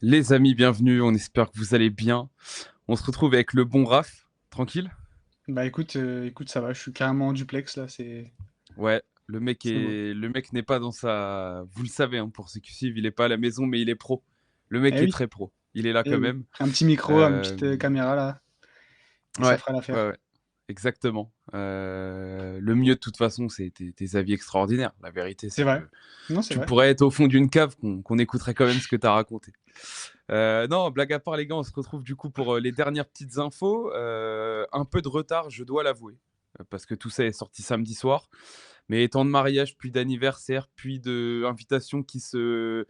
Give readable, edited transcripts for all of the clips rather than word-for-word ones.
Les amis, bienvenue, on espère que vous allez bien. On se retrouve avec le bon Raph, tranquille? Bah écoute, ça va, je suis carrément en duplex là, Ouais, c'est beau. le mec n'est pas dans sa... Vous le savez, hein, pour ceux qui suivent, il n'est pas à la maison, mais il est pro. Le mec Eh est oui, très pro, il est là eh quand oui. même. Un petit micro, une Euh, petite caméra là, et ça Ouais, fera ouais, l'affaire. ouais, exactement. Le mieux de toute façon, c'est tes avis extraordinaires. La vérité, C'est c'est vrai. que Non, c'est tu vrai. pourrais être au fond d'une cave qu'on écouterait quand même ce que tu as raconté. Non, blague à part, les gars, on se retrouve du coup pour les dernières petites infos. Un peu de retard, je dois l'avouer, parce que tout ça est sorti samedi soir. Mais étant de mariage, puis d'anniversaire, puis d'invitation qui se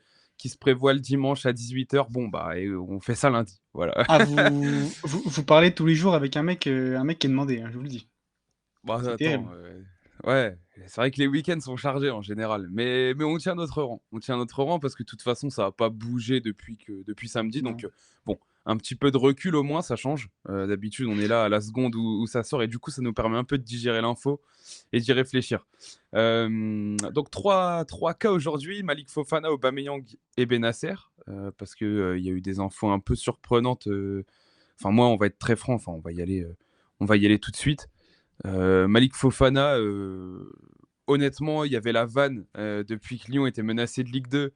prévoit le dimanche à 18h, bon, bah, et on fait ça lundi. Voilà. Ah, vous parlez tous les jours avec un mec qui est demandé, hein, je vous le dis. Bon, C'est attends, terrible. ouais, c'est vrai que les week-ends sont chargés en général, mais on tient notre rang. On tient notre rang parce que de toute façon, ça n'a pas bougé depuis samedi. Donc, Non. bon, un petit peu de recul au moins, ça change. D'habitude, on est là à la seconde où ça sort et du coup, ça nous permet un peu de digérer l'info et d'y réfléchir. Donc, trois cas aujourd'hui, Malik Fofana, Aubameyang et Benasser, parce qu'il y a eu des infos un peu surprenantes. Enfin, moi, on va être très franc, enfin, on va y aller tout de suite. Malik Fofana, honnêtement, il y avait la vanne depuis que Lyon était menacé de Ligue 2.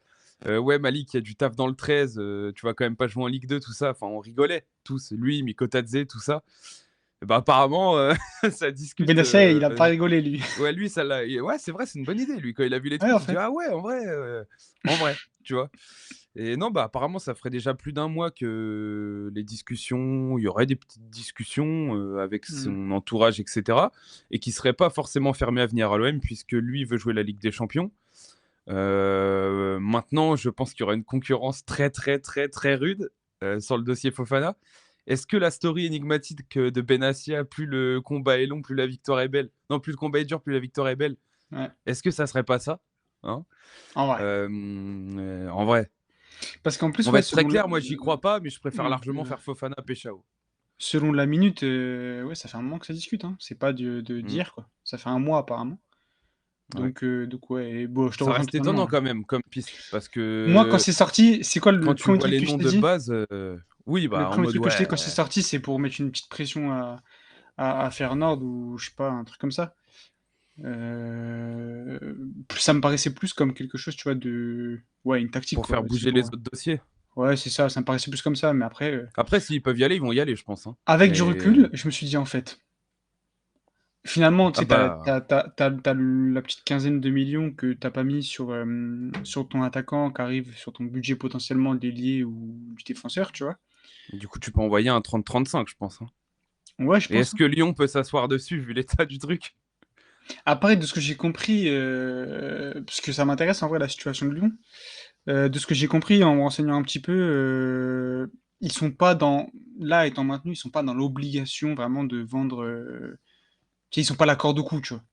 Ouais, Malik, il y a du taf dans le 13, tu vas quand même pas jouer en Ligue 2, tout ça. Enfin, on rigolait tous, lui, Mikotadze, tout ça. Et bah, apparemment, ça discute. Benacer, il a pas rigolé lui. Ouais, lui, ça l'a. Ouais, c'est vrai, c'est une bonne idée. Lui, quand il a vu les Ouais, tweets, en il dit fait. ah ouais, en vrai, tu vois. Et non, bah apparemment, ça ferait déjà plus d'un mois que les discussions, il y aurait des petites discussions avec Hmm. son entourage, etc. Et qui ne seraient pas forcément fermées à venir à l'OM, puisque lui veut jouer la Ligue des Champions. Maintenant, je pense qu'il y aura une concurrence très, très, très, très rude sur le dossier Fofana. Est-ce que la story énigmatique de Benassia, plus le combat est long, plus la victoire est belle? Non, plus le combat est dur, plus la victoire est belle. Ouais, Est-ce que ça serait pas ça, hein? en vrai. En vrai, Parce qu'en plus, on va ouais, être très clair, moi j'y crois pas, mais je préfère ouais, largement faire Fofana Peshao. selon la minute, ouais, ça fait un moment que ça discute, hein. C'est pas Mm, d'hier, quoi. Ça fait un mois apparemment. ouais. Donc ouais, et bon, je te Ça rejoins reste totalement, étonnant hein. quand même comme piste, parce Moi, quand que c'est sorti, c'est quoi quand le tu premier vois truc les que je noms t'ai de dit? base, oui, Le bah en premier mode truc que je t'ai dit ouais, quand c'est sorti, c'est pour mettre une petite pression à Feyenoord ou je sais pas, un truc comme ça. Euh, Ça me paraissait plus comme quelque chose, tu vois, de... Ouais, une tactique, pour quoi. faire C'est bouger les pour... autres dossiers. Ouais, c'est ça me paraissait plus comme ça. Mais après, Après, s'ils peuvent y aller, ils vont y aller, je pense, hein. avec du Mais recul, je me suis dit, en fait, finalement, tu ah sais, bah t'as la petite quinzaine de millions que t'as pas mis sur ton attaquant qui arrive sur ton budget potentiellement d'ailier ou du défenseur, tu vois. du coup, tu peux envoyer un 30-35, je pense, hein. Ouais, je Et pense, est-ce hein. que Lyon peut s'asseoir dessus vu l'état du truc? Après, de ce que j'ai compris, parce que ça m'intéresse en vrai la situation de Lyon, de ce que j'ai compris en me renseignant un petit peu, ils sont pas dans, là étant maintenus, ils sont pas dans l'obligation vraiment de vendre. Tu sais, ils sont pas la corde au cou, tu vois.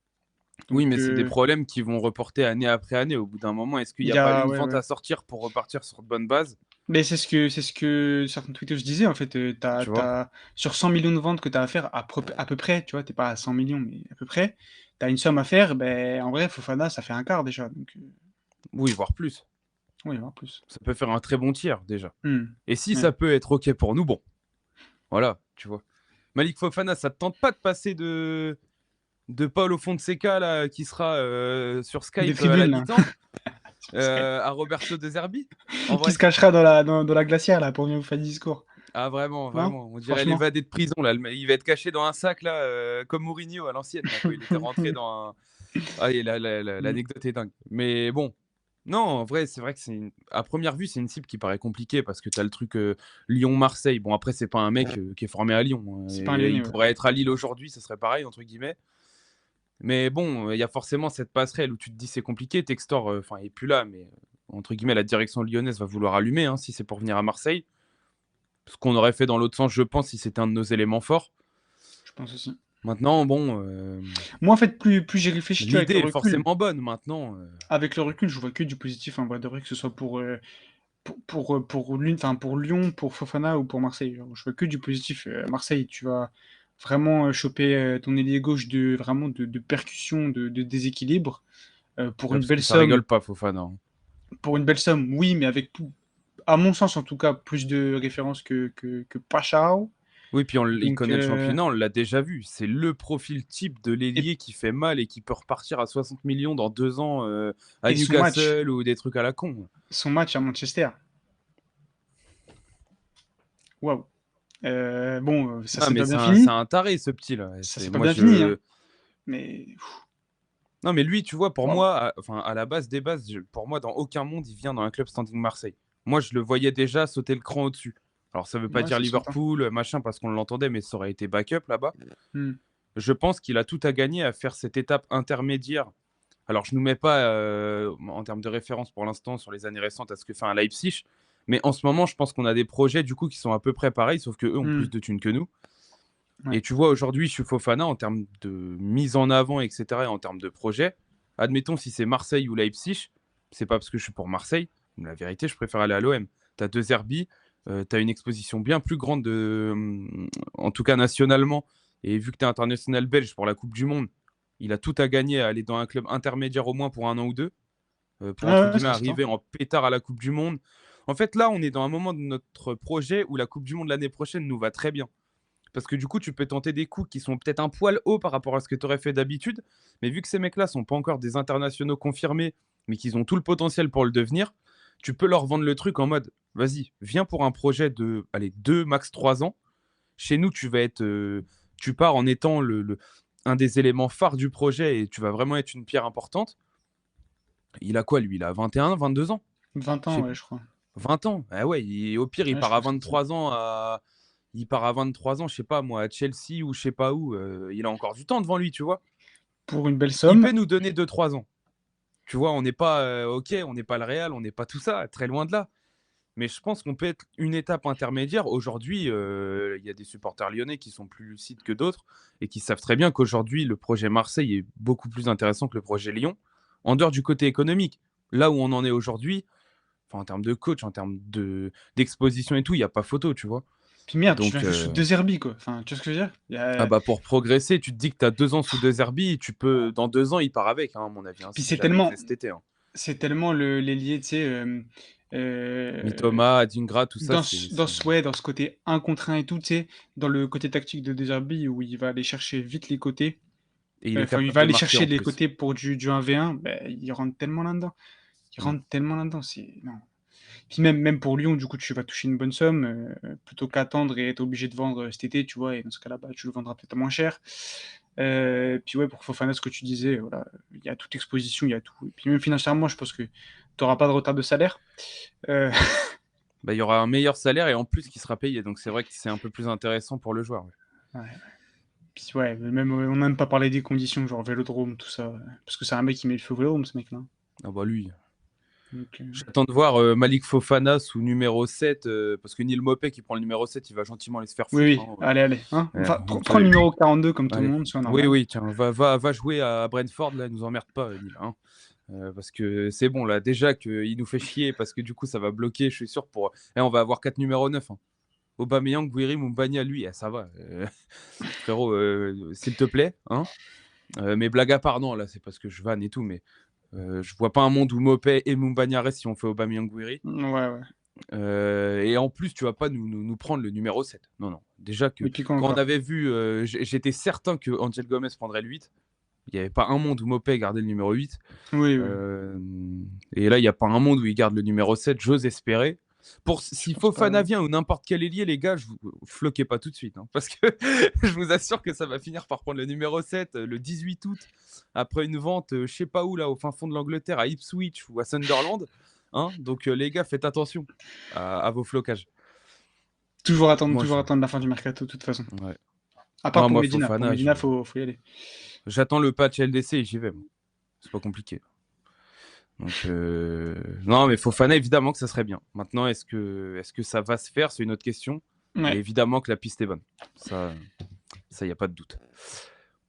Oui, Donc mais c'est des problèmes qui vont reporter année après année. Au bout d'un moment, est-ce qu'il il n'y y a pas a, une ouais, vente ouais. à sortir pour repartir sur de bonnes bases? Mais c'est ce que certains tweeters disaient en fait. Tu vois? Sur 100 millions de ventes que tu as à faire à peu près, tu vois, t'es pas à 100 millions, mais à peu près, tu as une somme à faire. Ben en vrai, Fofana, ça fait un quart déjà. Donc Oui, voire plus. oui, en plus. Ça peut faire un très bon tiers déjà. Hmm. Et si Ouais. ça peut être OK pour nous, bon, voilà, tu vois. Malik Fofana, ça te tente pas de passer de Paulo Fonseca là, qui sera sur Des Skype à la tribunes là. mi-temps à Roberto De Zerbi? En Qui se vrai. cachera dans la glacière là pour venir vous faire du discours. Ah vraiment, Non? vraiment. On dirait Franchement. l'évadé de prison là. Il va être caché dans un sac là, comme Mourinho à l'ancienne là, quand il était rentré dans un. Ah, et Hmm. l'anecdote est dingue. Mais bon, non, en vrai, c'est vrai que à première vue, c'est une cible qui paraît compliquée parce que tu as le truc Lyon-Marseille. Bon, après, c'est pas un mec qui est formé à Lyon, hein, C'est pas un et Lyonnais, il ouais. pourrait être à Lille aujourd'hui, ça serait pareil, entre guillemets. Mais bon, il y a forcément cette passerelle où tu te dis c'est compliqué. Textor, enfin, il est plus là, mais entre guillemets, la direction lyonnaise va vouloir allumer hein, si c'est pour venir à Marseille. Ce qu'on aurait fait dans l'autre sens, je pense, si c'était un de nos éléments forts. Je pense aussi. Maintenant, bon, Moi, en fait, plus j'y réfléchis, tu vois, l'idée est forcément bonne. Maintenant, avec le recul, je vois que du positif en vrai de vrai, que ce soit pour Lyon, pour Fofana ou pour Marseille. Genre, je vois que du positif. Marseille, tu vas vraiment choper ton ailier gauche de percussion, de déséquilibre pour ouais, une parce que belle ça somme. rigole pas, Fofana, hein. Pour une belle somme, oui, mais avec tout. à mon sens en tout cas, plus de références que Pachao. Oui, puis il Donc, connaît le championnat, on l'a déjà vu. C'est le profil type de et, l'ailier qui fait mal et qui peut repartir à 60 millions dans 2 ans à et Newcastle ou des trucs à la con. son match à Manchester, waouh. Bon, ça Non, s'est mais pas bien c'est fini. un taré, ce petit-là. Ça s'est pas bien fini, hein. Mais Non, mais lui, tu vois, pour waouh. moi, enfin, à la base des bases, pour moi, dans aucun monde, il vient dans un club standing Marseille. Moi, je le voyais déjà sauter le cran au-dessus. Alors, ça veut pas Ouais, dire ça s'entend. Liverpool, machin, parce qu'on l'entendait, mais ça aurait été backup là-bas. Hmm. Je pense qu'il a tout à gagner à faire cette étape intermédiaire. Alors, je ne nous mets pas en termes de référence pour l'instant sur les années récentes à ce que fait un Leipzig, mais en ce moment, je pense qu'on a des projets du coup qui sont à peu près pareils, sauf que eux ont Hmm. plus de thunes que nous. Ouais. Et tu vois, aujourd'hui, je suis Fofana en termes de mise en avant, etc., et en termes de projet. Admettons, si c'est Marseille ou Leipzig, c'est pas parce que je suis pour Marseille. Mais la vérité, je préfère aller à l'OM. Tu as deux Herbie, tu as une exposition bien plus grande, en tout cas nationalement. Et vu que tu es international belge pour la Coupe du Monde, il a tout à gagner à aller dans un club intermédiaire au moins pour un an ou deux, pour entre Ouais, guillemets ça s'entend. arriver en pétard à la Coupe du Monde. En fait, là, on est dans un moment de notre projet où la Coupe du Monde l'année prochaine nous va très bien. Parce que du coup, tu peux tenter des coups qui sont peut-être un poil haut par rapport à ce que tu aurais fait d'habitude. Mais vu que ces mecs-là sont pas encore des internationaux confirmés, mais qu'ils ont tout le potentiel pour le devenir, tu peux leur vendre le truc en mode vas-y, viens pour un projet de allez, 2, max 3 ans. Chez nous, tu pars en étant un des éléments phares du projet et tu vas vraiment être une pierre importante. Il a quoi, lui? Il a 21, 22 ans? 20 Je ans, sais ouais, plus. je crois. 20 ans. Ah ouais, au pire, il Ouais, je part à crois que c'est ça. 23 ans il part à 23 ans, je sais pas moi, à Chelsea ou je sais pas où. Il a encore du temps devant lui, tu vois. Pour une belle Il peut somme. nous donner 2, 3 ans. Tu vois, on n'est pas, ok, on n'est pas le Real, on n'est pas tout ça, très loin de là. Mais je pense qu'on peut être une étape intermédiaire. Aujourd'hui, il y a des supporters lyonnais qui sont plus lucides que d'autres et qui savent très bien qu'aujourd'hui, le projet Marseille est beaucoup plus intéressant que le projet Lyon, en dehors du côté économique. Là où on en est aujourd'hui, enfin, en termes de coach, en termes d'exposition et tout, il n'y a pas photo, tu vois. Puis merde, tu viens Donc, juste sous deux herbies, quoi. Enfin, tu vois ce que je veux dire? ah bah pour progresser, tu te dis que tu as 2 ans sous deux herbies, tu peux, dans 2 ans, il part avec, hein, à mon avis, hein, Puis si jamais il fait cet été. Hein. c'est tellement l'ailier, tu sais, Mitoma, Adingra, tout ça, ouais, dans ce côté un contre un et tout, tu sais, dans le côté tactique de Deserbi où il va aller chercher vite les côtés. Et il est Enfin, il capable va de aller marquer chercher en les plus. côtés pour du 1v1. Ben, il rentre tellement là-dedans. Il Mm. rentre tellement là-dedans. C'est... Non. Puis même pour Lyon, du coup, tu vas toucher une bonne somme plutôt qu'attendre et être obligé de vendre cet été, tu vois. Et dans ce cas-là, bah, tu le vendras peut-être moins cher. Puis ouais, pour Fofana, ce que tu disais, voilà, il y a toute exposition, il y a tout. Et puis même financièrement, je pense que tu n'auras pas de retard de salaire. Euh, Bah, il y aura un meilleur salaire et en plus qui sera payé. Donc c'est vrai que c'est un peu plus intéressant pour le joueur. Ouais. ouais. Puis ouais, même, on n'a même pas parlé des conditions, genre vélodrome, tout ça. Parce que c'est un mec qui met le feu au vélodrome, ce mec-là. Ah bah lui. Donc, J'attends de voir Malik Fofana sous numéro 7, parce que Neil Mopé qui prend le numéro 7, il va gentiment aller se faire oui, foutre. oui, Hein. allez, allez. Hein, enfin, Donc, prends le numéro 42 comme tout le allez. monde, soit Oui, normal. oui, tiens, va jouer à Brentford, là, nous emmerde pas, Neil. Hein. Parce que c'est bon, là, déjà qu'il nous fait chier, parce que du coup, ça va bloquer, je suis sûr, pour. Et on va avoir 4 numéros 9. Hein. Aubameyang, Guiri, Moumbagna, lui, ça va. Frérot, s'il te plaît. Hein. Mais blague à part, non, là, c'est parce que je vanne et tout, mais je vois pas un monde où Mopé et Moumbagna restent si on fait Aubameyang, Guiri. Ouais, ouais. Et en plus, tu vas pas nous prendre le numéro 7. Non, non. Déjà que Et puis quoi quand on encore? avait vu, j'étais certain que Angel Gomez prendrait le 8. Il n'y avait pas un monde où Mopé gardait le numéro 8. Oui, oui. Euh, et là, il n'y a pas un monde où il garde le numéro 7. J'ose espérer. Je Si pense pas. Fofana vient ou n'importe quel ailier, les gars, je vous floquez pas tout de suite. Hein, parce que je vous assure que ça va finir par prendre le numéro 7 le 18 août, après une vente, je sais pas où, là, au fin fond de l'Angleterre, à Ipswich ou à Sunderland. Hein, donc, les gars, faites attention à vos flocages. Moi, Toujours je... attendre la fin du mercato, de toute façon. ouais. À part Non, pour moi, Medina. Pour Fofana, Medina, faut y aller. j'attends le patch LDC et j'y vais. Moi. C'est pas compliqué. Donc, non, mais Fofana, évidemment que ça serait bien. Maintenant, est-ce que ça va se faire? C'est une autre question. Mais Ouais. évidemment que la piste est bonne. Ça, il n'y a pas de doute.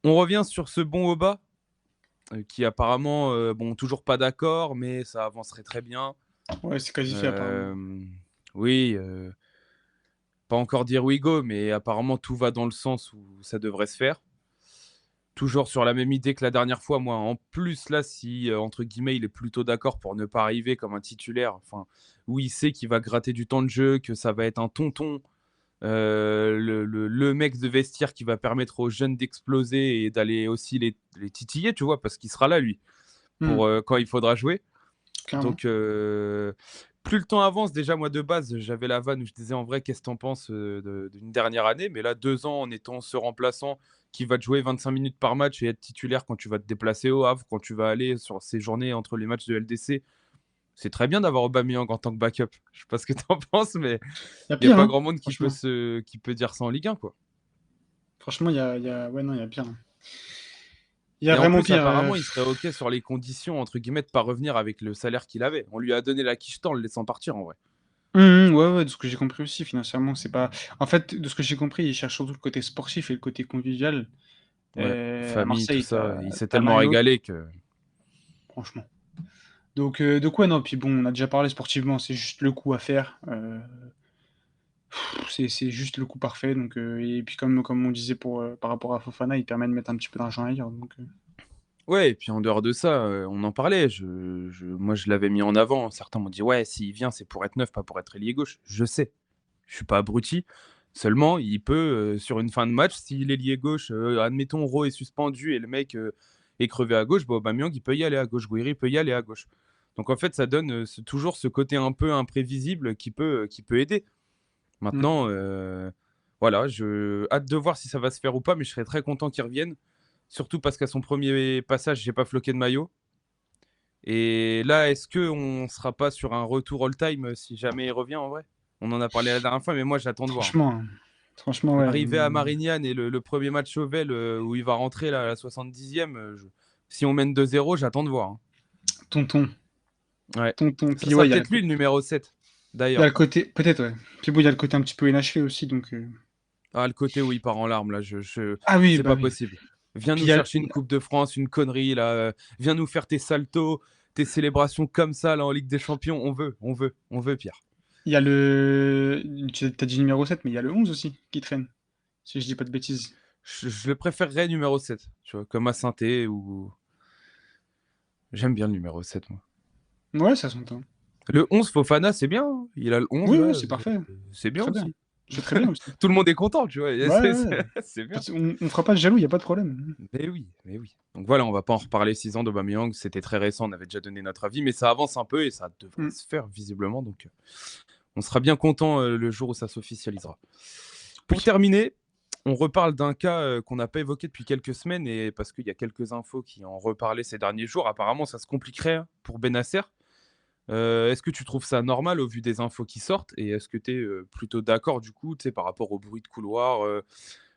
On revient sur ce bon Oba, qui apparemment, bon, toujours pas d'accord, mais ça avancerait très bien. Ouais, c'est quasi fait, apparemment. Oui, pas encore dire oui go, mais apparemment tout va dans le sens où ça devrait se faire. toujours sur la même idée que la dernière fois, moi. En plus, là, si, entre guillemets, il est plutôt d'accord pour ne pas arriver comme un titulaire, enfin, où il sait qu'il va gratter du temps de jeu, que ça va être un tonton, le mec de vestiaire qui va permettre aux jeunes d'exploser et d'aller aussi les titiller, tu vois, parce qu'il sera là, lui, Mmh, pour quand il faudra jouer. clairement. Donc, plus le temps avance, déjà, moi, de base, j'avais la vanne où je disais en vrai, qu'est-ce que t'en penses d'une dernière année? Mais là, 2 ans en étant ce remplaçant qui va te jouer 25 minutes par match et être titulaire quand tu vas te déplacer au Havre, quand tu vas aller sur ces journées entre les matchs de LDC, c'est très bien d'avoir Aubameyang en tant que backup. Je sais pas ce que t'en penses, mais Il y a il n'y a pire, pas hein, grand monde franchement. qui peut dire ça en Ligue 1, quoi. Franchement, ouais, non, il y a pire, hein. Il y a Et en vraiment plus, pire. apparemment, il serait OK sur les conditions, entre guillemets, de pas revenir avec le salaire qu'il avait. On lui a donné la quiche temps en le laissant partir, en vrai. Ouais, ouais, de ce que j'ai compris aussi, financièrement, c'est pas. En fait, de ce que j'ai compris, il cherche surtout le côté sportif et le côté convivial. Ouais, À famille, tout Marseille, ça, il s'est t'as l'un tellement et l'autre, régalé que franchement. Donc ouais, non, puis bon, on a déjà parlé sportivement, c'est juste le coup à faire. C'est juste le coup parfait. Et puis comme on disait par rapport à Fofana, il permet de mettre un petit peu d'argent ailleurs. ouais, et puis en dehors de ça, on en parlait, moi je l'avais mis en avant. Certains m'ont dit: «Ouais, s'il vient, c'est pour être neuf, pas pour être ailier gauche». Je sais, je suis pas abruti. Seulement, il peut, sur une fin de match, si l'ailier gauche, admettons Rowe est suspendu et le mec, est crevé à gauche, bah, Aubameyang, il peut y aller à gauche, Guiri peut y aller à gauche. Donc en fait, ça donne, toujours ce côté un peu imprévisible qui peut aider. Mmh. Maintenant, voilà, je hâte de voir si ça va se faire ou pas, mais je serais très content qu'il revienne. Surtout parce qu'à son premier passage, j'ai pas floqué de maillot. Et là, est-ce qu'on sera pas sur un retour all-time si jamais il revient en vrai? On en a parlé la dernière fois, mais moi j'attends de voir. Franchement, franchement, ouais. L'arrivée à Marignane et le premier match Chauvel où il va rentrer là, à la 70e, si on mène 2-0, j'attends de voir, hein. Tonton, Ouais. tonton. Ça Puis sera ouais, il y a le peut-être lui côté. le numéro 7, Il y a d'ailleurs. le côté. Peut-être, ouais. Puis bon, il y a le côté un petit peu inachevé aussi. Ah, le côté où il part en larmes, là, Ah oui, c'est bah pas oui. possible. Viens Puis nous chercher une Coupe de France, une connerie, là. Viens nous faire tes saltos, tes célébrations comme ça, là, en Ligue des Champions. On veut, Pierre. il y a le. Tu as dit numéro 7, mais il y a le 11 aussi qui traîne. Si je dis pas de bêtises. Je le préférerais numéro 7, tu vois, comme à Sainté ou. J'aime bien le numéro 7, moi. Ouais, ça s'entend. Le 11, Fofana, c'est bien, hein. Il a le 11, Oui, là. oui, c'est parfait. C'est bien Très bien. aussi. C'est très bien aussi. Tout le monde est content, tu vois. Ouais, ouais, ouais. C'est bien. On fera pas de jaloux, il y a pas de problème. Mais oui, mais oui. Donc voilà, on va pas en reparler 6 ans d'Aubameyang. C'était très récent, on avait déjà donné notre avis, mais ça avance un peu et ça devrait Mmh. se faire visiblement. Donc on sera bien content le jour où ça s'officialisera. Pour Oui. terminer, on reparle d'un cas qu'on n'a pas évoqué depuis quelques semaines et parce qu'il y a quelques infos qui en reparlaient ces derniers jours. Apparemment, ça se compliquerait pour Benasser. Est-ce que tu trouves ça normal au vu des infos qui sortent et est-ce que tu es plutôt d'accord du coup, tu sais, par rapport au bruit de couloir,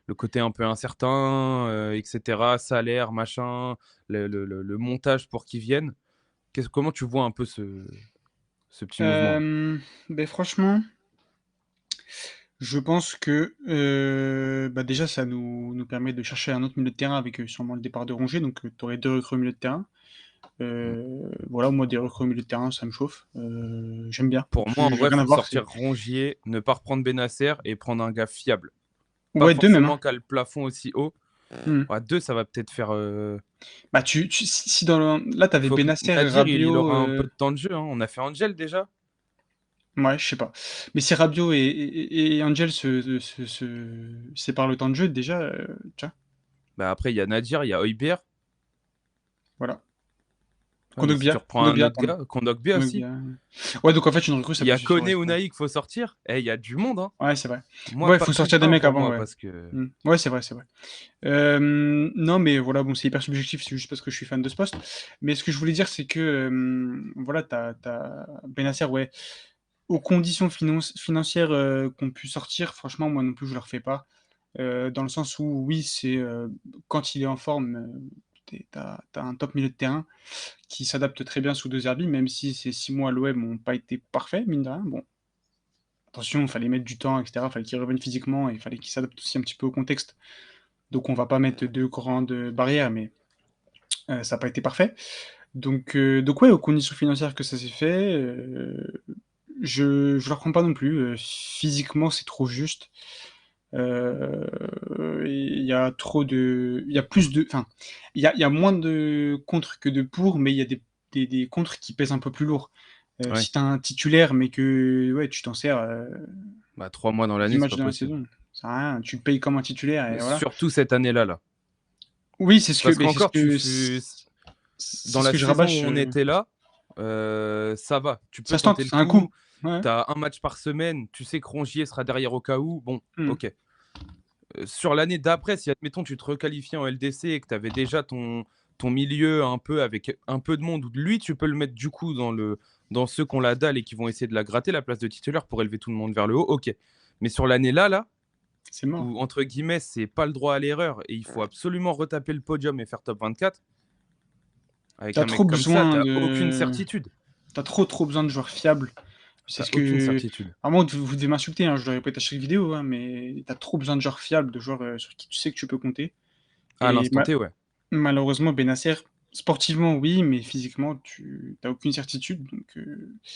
le côté un peu incertain, et cetera, salaire, machin, le montage pour qu'ils viennent? Comment tu vois un peu ce petit mouvement-là? Beh, franchement, je pense que, bah, déjà ça nous permet de chercher un autre milieu de terrain avec, sûrement le départ de Rongier, tu aurais 2 recrues au milieu de terrain. Mmh. Voilà, moi des recrues au milieu de terrain, ça me chauffe, j'aime bien. Pour moi, en J'ai vrai, rien à faut voir, sortir Rongier, ne pas reprendre Benasser et prendre un gars fiable. Pas ouais, 2 même, hein. forcément qu'à le plafond aussi haut. Mmh. Ouais, 2 ça va peut-être faire, Bah, si dans le là, tu avais faut que Bennacer et Nadir, il Rabiot, aura un peu de temps de jeu, hein. On a fait Angel déjà. mouais, je sais pas. Mais si Rabiot et Angel se séparent le temps de jeu déjà, tu vois? Bah, après, il y a Nadir, il y a Højbjerg. Voilà. Ouais, mais si tu reprends un autre Pardon. gars, Kondogbia aussi. Kondogbia. Ouais, donc en fait, une recrue, ça Il y peut a suffire, ouais, Koné c'est ou vrai. Naï qu'il faut sortir. Eh, il y a du monde, hein. Ouais, c'est vrai. Moi, Ouais, il pas faut plus sortir des un mecs pour avant, moi ouais. parce que Ouais, c'est vrai, c'est vrai. Non, mais voilà, bon, c'est hyper subjectif, c'est juste parce que je suis fan de ce poste. Mais ce que je voulais dire, c'est que, voilà, tu as Bennacer, ouais, aux conditions financières, qu'ont pu sortir, franchement, moi non plus, je le refais pas. Dans le sens où oui, quand il est en forme, tu as un top milieu de terrain qui s'adapte très bien sous De Zerbi, même si ces 6 mois à l'OM ont pas été parfaits, mine de rien. Bon, attention, il fallait mettre du temps et cetera, il fallait qu'il revienne physiquement et il fallait qu'il s'adapte aussi un petit peu au contexte. Donc on va pas mettre de grandes barrières, mais ça a pas été parfait. Donc ouais, aux conditions financières que ça s'est fait, je le reprends pas non plus, physiquement, c'est trop juste. Il y a trop de, il y a plus de, enfin, il y a moins de contre que de pour, mais il y a des contre qui pèsent un peu plus lourd. Ouais. Si t'as un titulaire, mais que ouais, tu t'en sers Bah, 3 mois dans 10 l'année, c'est matchs pas dans la possible. saison, ça sert à rien. Tu le payes comme un titulaire et voilà. Surtout cette année-là, là. Oui, c'est ce que, Parce mais qu'encore, c'est dans ce la que je saison rabâche. où on était là, ça va. Tu peux Ça se tente, tenter le c'est un coup. coup. Ouais. Tu as un match par semaine. Tu sais que Rongier sera derrière au cas où. Bon, Hmm. ok. Sur l'année d'après, si admettons tu te requalifiais en LDC et que tu avais déjà ton milieu un peu avec un peu de monde, lui, tu peux le mettre du coup dans ceux qui ont la dalle et qui vont essayer de la gratter, la place de titulaire pour élever tout le monde vers le haut. Ok. Mais sur l'année là, C'est mort. où entre guillemets, c'est pas le droit à l'erreur et il faut absolument retaper le podium et faire top 24, avec T'as un trop mec comme ça, besoin t'as aucune de, certitude. t'as trop besoin de joueurs fiables. C'est T'as ce aucune que, certitude. vraiment, vous devez m'insulter, hein, je le répète à chaque vidéo, hein, mais t'as trop besoin de joueurs fiables, de joueurs sur qui tu sais que tu peux compter. À Et l'instant T, ouais. malheureusement, Benacer, sportivement, oui, mais physiquement, tu n'as aucune certitude. Donc,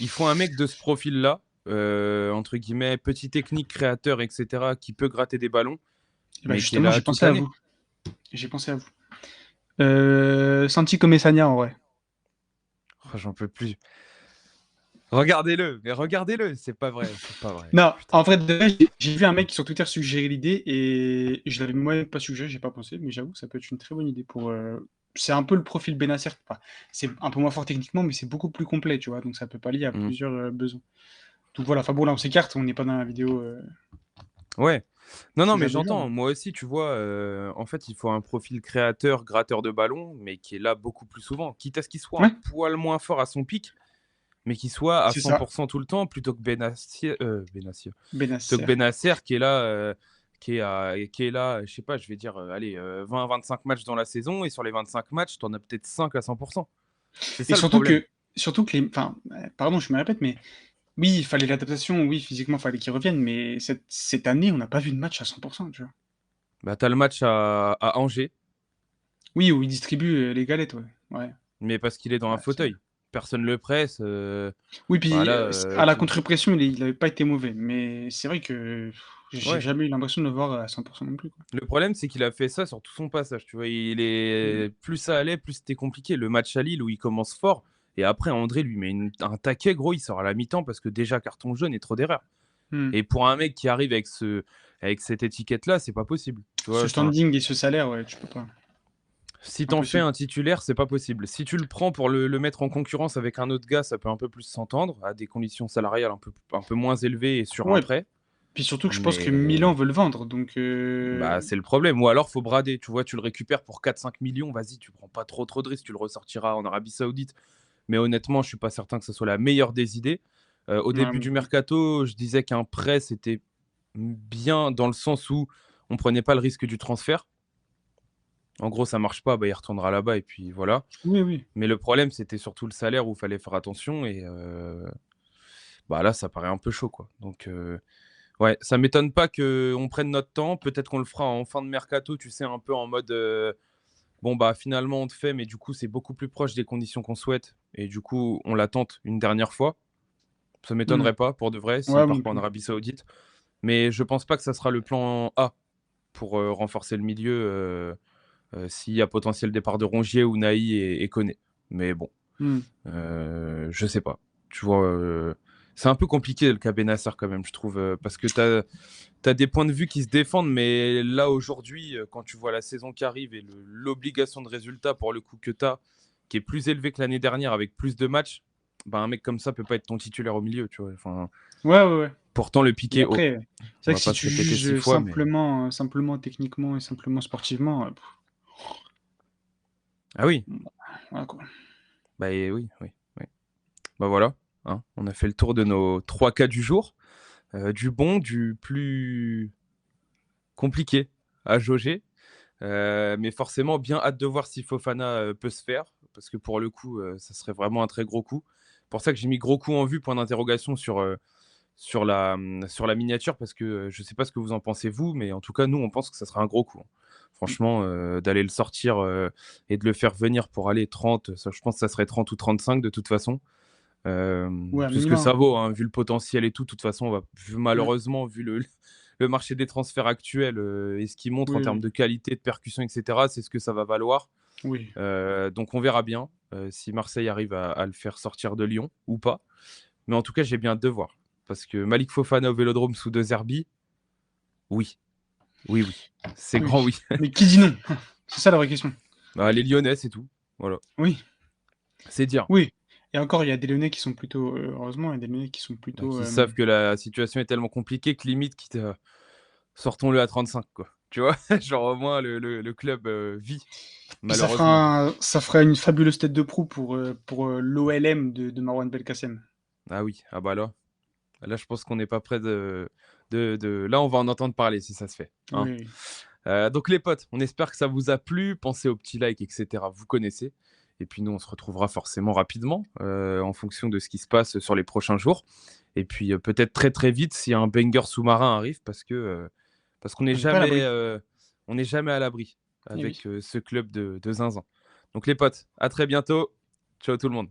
Il faut un mec de ce profil-là, entre guillemets, petit technique, créateur, etc., qui peut gratter des ballons, et ben mais qui est justement, là j'ai toute pensé à l'année. vous. J'ai pensé à vous. Santi Comesania, en vrai. Oh, j'en peux plus. Regardez-le, mais regardez-le, c'est pas vrai, c'est pas vrai. Non, en Putain. vrai, j'ai vu un mec sur Twitter suggérer l'idée et je l'avais moi-même pas suggéré, j'ai pas pensé, mais j'avoue que ça peut être une très bonne idée pour. C'est un peu le profil Benacer. Enfin, c'est un peu moins fort techniquement, mais c'est beaucoup plus complet, tu vois. Donc ça peut pallier à Mm. plusieurs besoins. Donc voilà, enfin bon, là on s'écarte, on n'est pas dans la vidéo Ouais. Non, non, mais César déjà. j'entends. Moi aussi, tu vois, en fait, il faut un profil créateur, gratteur de ballon, mais qui est là beaucoup plus souvent. Quitte à ce qu'il soit un Ouais, poil moins fort à son pic, mais qui soit à c'est ça, 100% tout le temps, plutôt que plutôt que Benacer. Benacer qui est là, qui est là, je sais pas, je vais dire, allez, 20-25 matchs dans la saison, et sur les 25 matchs, tu en as peut-être 5 à 100%. C'est Et ça le problème. surtout que les. Enfin, pardon, je me répète, mais oui, il fallait l'adaptation, oui, physiquement, il fallait qu'il revienne, mais cette année, on n'a pas vu de match à 100%, tu vois. Bah, tu as le match à Angers, Oui, où il distribue les galettes, ouais. Ouais. mais parce qu'il est dans un Ouais, fauteuil. Personne le presse. oui, Bah puis là, à la contre-pression, il n'avait pas été mauvais, mais c'est vrai que j'ai ouais. jamais eu l'impression de le voir à 100% non plus, quoi. Le problème, c'est qu'il a fait ça sur tout son passage. Tu vois, Mm. plus ça allait, plus c'était compliqué. Le match à Lille où il commence fort, et après André lui met un taquet, gros, il sort à la mi-temps parce que déjà carton jaune et trop d'erreurs. Mm. Et pour un mec qui arrive avec cette étiquette-là, c'est pas possible. Tu vois, Ce enfin, standing et ce salaire, ouais, tu peux pas. si t'en fais Impossible. un titulaire, c'est pas possible. Si tu le prends pour le mettre en concurrence avec un autre gars, ça peut un peu plus s'entendre, à des conditions salariales un peu moins élevées et sur un Ouais, prêt. puis surtout que je pense que Milan Mais veut le vendre, donc bah, c'est le problème. Ou alors, faut brader. Tu vois, tu le récupères pour 4-5 millions. Vas-y, tu prends pas trop de risques. Tu le ressortiras en Arabie Saoudite. Mais honnêtement, je suis pas certain que ce soit la meilleure des idées. Au ouais, début du mercato, je disais qu'un prêt, c'était bien dans le sens où on prenait pas le risque du transfert. En gros, ça marche pas, bah, il retournera là-bas et puis voilà. oui, oui. Mais le problème, c'était surtout le salaire où il fallait faire attention. Et bah là, ça paraît un peu chaud, quoi. Donc, ouais, ça m'étonne pas qu'on prenne notre temps. Peut-être qu'on le fera en fin de mercato, tu sais, un peu en mode bon, bah finalement, on te fait, mais du coup, c'est beaucoup plus proche des conditions qu'on souhaite. Et du coup, on la tente une dernière fois. Ça Mm. m'étonnerait pas, pour de vrai, s'il Ouais, part mon pas en plus. Arabie Saoudite. Mais je pense pas que ça sera le plan A pour renforcer le milieu s'il y a potentiel départ de Rongier ou Naï et Koné. Mais bon, Mm. je sais pas. Tu vois, c'est un peu compliqué le cas Benacer quand même, je trouve, parce que tu as des points de vue qui se défendent, mais là aujourd'hui, quand tu vois la saison qui arrive et l'obligation de résultat pour le coup que tu as, qui est plus élevée que l'année dernière avec plus de matchs, bah, un mec comme ça peut pas être ton titulaire au milieu, tu vois. Enfin, Ouais, ouais, ouais. pourtant le Et piqué haut. après, c'est On vrai va que si pas se tu répéter six juges fois, mais simplement techniquement et simplement sportivement, ah oui, voilà quoi. bah oui, oui, oui. Bah voilà, hein, on a fait le tour de nos 3 cas du jour, du bon, du plus compliqué à jauger. Mais forcément, bien hâte de voir si Fofana peut se faire, parce que pour le coup, ça serait vraiment un très gros coup. Pour ça que j'ai mis gros coup en vue, point d'interrogation sur la miniature, parce que je ne sais pas ce que vous en pensez, vous, mais en tout cas, nous, on pense que ça sera un gros coup, hein. Franchement, d'aller le sortir et de le faire venir pour aller 30, ça, je pense que ça serait 30 ou 35 de toute façon. Ouais, un C'est ce que ça minimum. vaut, hein, vu le potentiel et tout. De toute façon, Ouais. malheureusement, vu le marché des transferts actuel et ce qu'il montre en Oui, termes oui. de qualité, de percussion, etc., c'est ce que ça va valoir. Oui. Donc on verra bien si Marseille arrive à le faire sortir de Lyon ou pas. Mais en tout cas, j'ai bien hâte de voir. Parce que Malik Fofana au Vélodrome sous deux Zerbi, oui, oui, oui. C'est Oui. grand oui. Mais qui dit non? C'est ça la vraie question. Bah, les Lyonnais, c'est tout. Voilà. Oui, C'est dire. oui et encore, il y a des Lyonnais qui sont plutôt, heureusement, il y a des Lyonnais qui sont Bah, plutôt, qui savent que la situation est tellement compliquée que limite, quitte sortons-le à 35, quoi. Tu vois. Genre au moins le club vit, puis malheureusement. ça fera une fabuleuse tête de proue pour, l'OLM de Marouane Belkacem. Ah oui, ah bah là, je pense qu'on n'est pas près Là, on va en entendre parler si ça se fait, hein. Oui, oui. Donc les potes, on espère que ça vous a plu. Pensez aux petits likes, etc. Vous connaissez. Et puis nous, on se retrouvera forcément rapidement en fonction de ce qui se passe sur les prochains jours. Et puis peut-être très très vite si un banger sous-marin arrive parce qu'on n'est On n'est pas à jamais, l'abri. on n'est jamais à l'abri Eh oui. avec ce club de zinzin. Donc les potes, à très bientôt. Ciao tout le monde.